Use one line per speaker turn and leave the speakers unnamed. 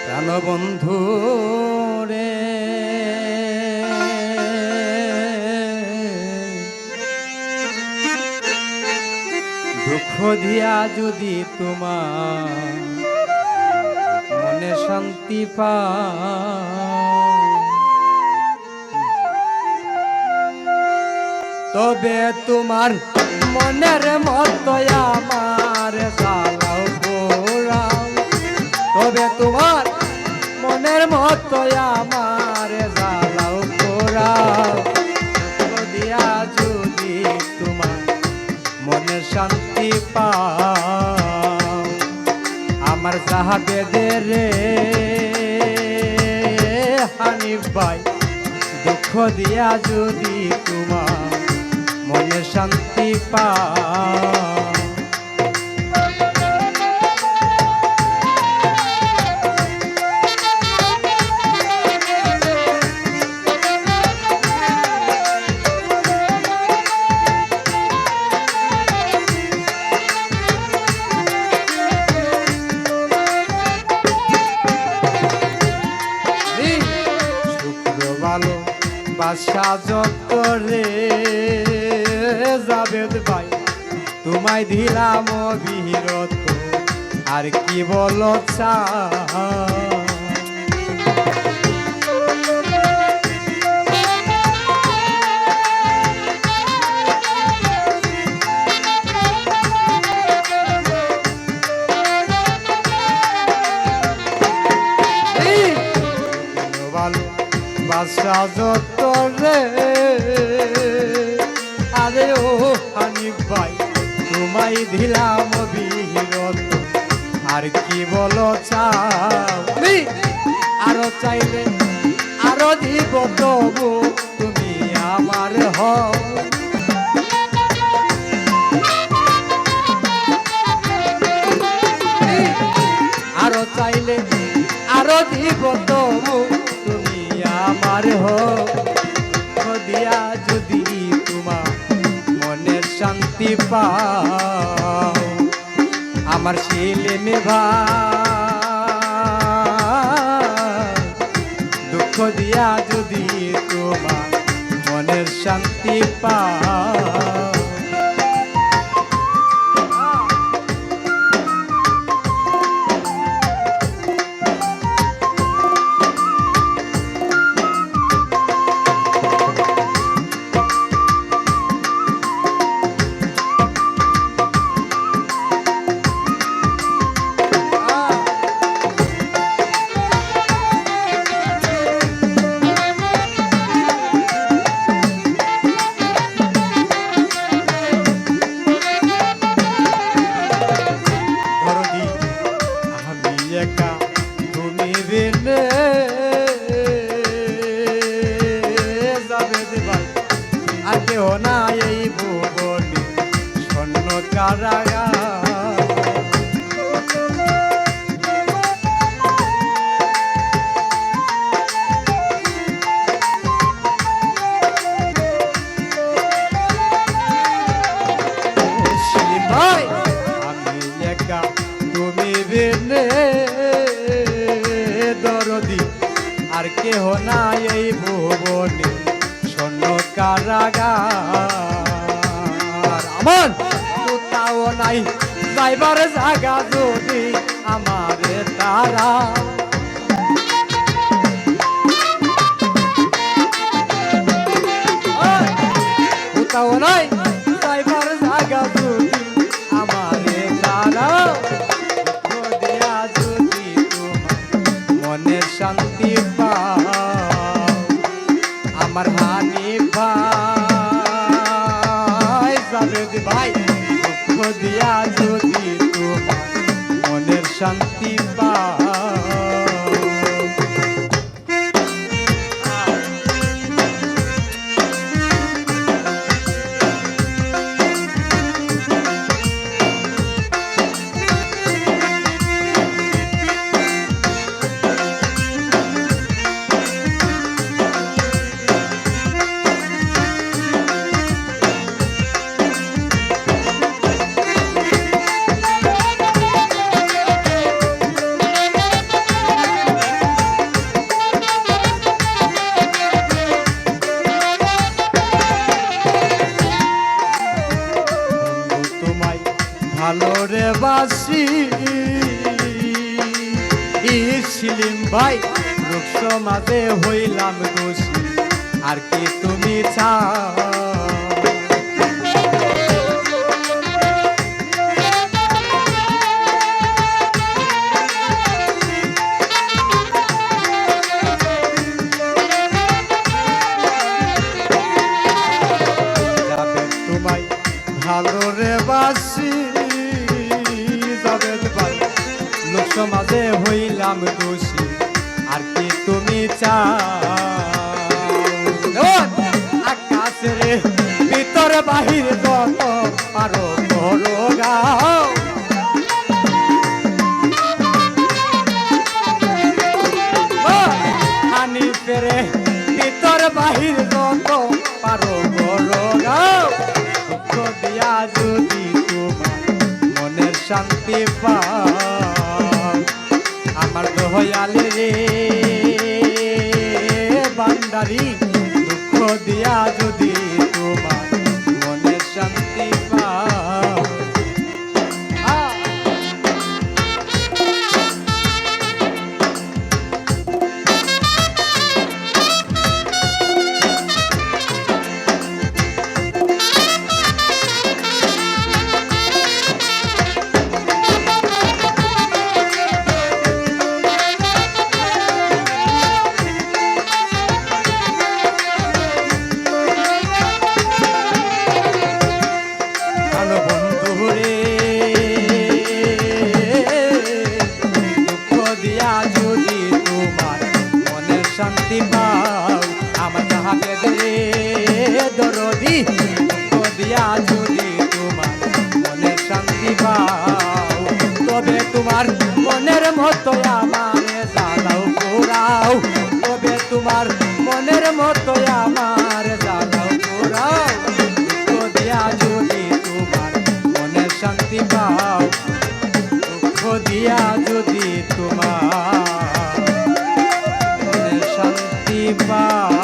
প্রাণবন্ধু রে, দুঃখ দিয়া যদি তোমার মনে শান্তি তবে তোমার মনের মতো আমার জ্বালাও পোড়াও, তবে তোমার মনের মতো আমার জ্বালাও পোড়াও, দিয়া যদি তোমার মনে শান্তি পাও। আমার সাহাবেদের রে হানিফ ভাই, দুঃখ দিয়া যদি তোমার মনে শান্তি পাও। বাসা যত্তরে জাবেদ ভাই, তোমায় দিলাম বিরত আর কি বলো চা। বাসা যত্তরে আরে ও হানিফ ভাই, তোমায় দিলাম বিরত আর কি বলো চাও। আরো চাইলে আরো দিব, তবু তুমি আমার হও। আরো চাইলে আরো দিব, তবু আমার হোক দিয়া যদি তোমার মনের শান্তি পাও। আমার ছেলে মে ভাই, দুঃখ দিয়া যদি তোমার মনের শান্তি পাও। আর কেহ নাই এই ভুবনে স্বর্ণ কারাগার। ভাই আমি একা, তুমি বিনে দরদি, আর কেহ নাই এই ভুবনে স্বর্ণ কারাগার। আমার কোথাও নাই যাইবার জায়গা, যদি আমারে তারা কোথাও নাই যাইবার জায়গা, যদি আমারে তারা দিয়া যদি তোমার মনের শান্তি পাও। আমার হানিফ ভাই, জাবেদ ভাই, দুঃখ দিয়া যদি তোমার মনের শান্তি পাও। সেলিম ভাই লোক সমাজে হইলাম দোষী আর কি তুমি চাও তোমায় ভালো রে বাসি যাবে ভাই লোক সমাজে হইলাম দোষী আর কি তুমি চাও আকাশের ভিতর বাহির যত পারো করো গাও হানি ফেরে ভিতর বাহির যত পারো করো গাও দুঃখ দিয়া যদি তোমার মনের শান্তি পাও আমার দয়ালে রে বান্দারি দুঃখ দিয়া যদি তোমার মনের শান্তি পাও শান্তি পাও আমার যাহাকে দে দরদি দিয়া যদি তোমার মনে শান্তি পাও তবে তোমার মনের মতো আমারে জ্বালাও পোড়াও তবে তোমার মনের মতো আমার জ্বালাও পোড়াও দুঃখ দিয়া যদি তোমার মনে শান্তি পাও দুঃখ দিয়া যদি তোমার শান্তি পা